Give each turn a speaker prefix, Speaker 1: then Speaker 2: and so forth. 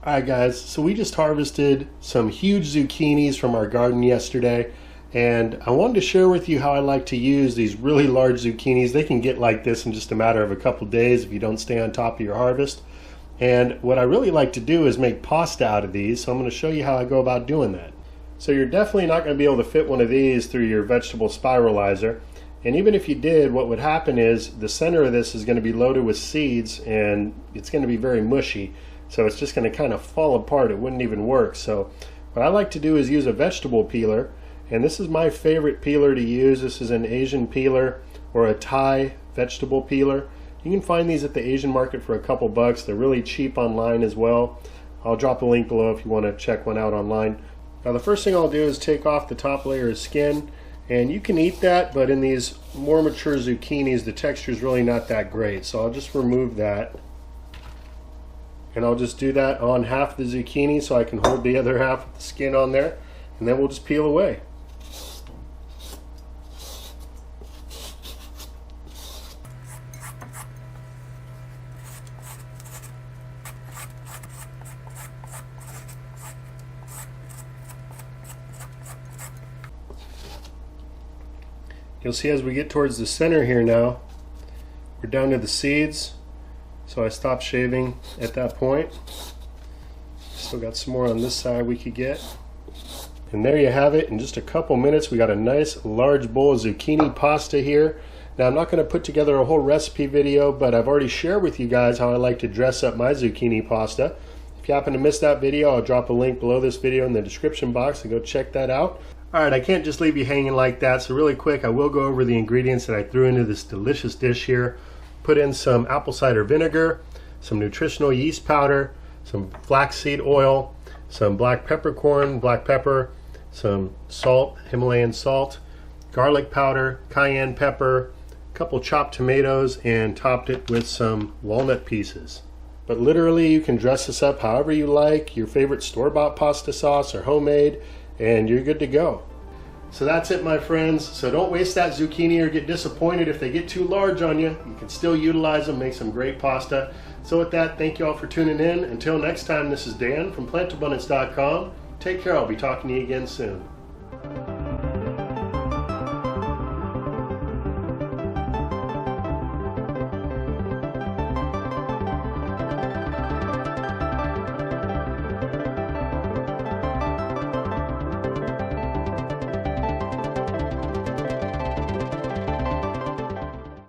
Speaker 1: Alright guys, so we just harvested some huge zucchinis from our garden yesterday, and I wanted to share with you how I like to use these really large zucchinis. They can get like this in just a matter of a couple days if you don't stay on top of your harvest. And what I really like to do is make pasta out of these, so I'm going to show you how I go about doing that. So you're definitely not going to be able to fit one of these through your vegetable spiralizer. And even if you did, what would happen is the center of this is going to be loaded with seeds and it's going to be very mushy. So it's just going to kind of fall apart. It wouldn't even work. So what I like to do is use a vegetable peeler. And this is my favorite peeler to use. This is an Asian peeler or a Thai vegetable peeler. You can find these at the Asian market for a couple bucks. They're really cheap online as well. I'll drop a link below if you want to check one out online. Now the first thing I'll do is take off the top layer of skin. And you can eat that, but in these more mature zucchinis, the texture is really not that great. So I'll just remove that. And I'll just do that on half the zucchini so I can hold the other half of the skin on there. And then we'll just peel away. You'll see as we get towards the center here now, we're down to the seeds. So I stopped shaving at that point. Still got some more on this side we could get. And there you have it. In just a couple minutes we got a nice large bowl of zucchini pasta here. Now I'm not going to put together a whole recipe video, but I've already shared with you guys how I like to dress up my zucchini pasta. If you happen to miss that video, I'll drop a link below this video in the description box and go check that out. Alright, I can't just leave you hanging like that, so really quick I will go over the ingredients that I threw into this delicious dish here. Put in some apple cider vinegar, some nutritional yeast powder, some flaxseed oil, some black peppercorn, black pepper, some salt, Himalayan salt, garlic powder, cayenne pepper, a couple chopped tomatoes, and topped it with some walnut pieces. But literally you can dress this up however you like, your favorite store-bought pasta sauce or homemade, and you're good to go. So that's it, my friends. So don't waste that zucchini or get disappointed if they get too large on you. You can still utilize them, make some great pasta. So with that, thank you all for tuning in. Until next time, this is Dan from plantabundance.com. Take care. I'll be talking to you again soon.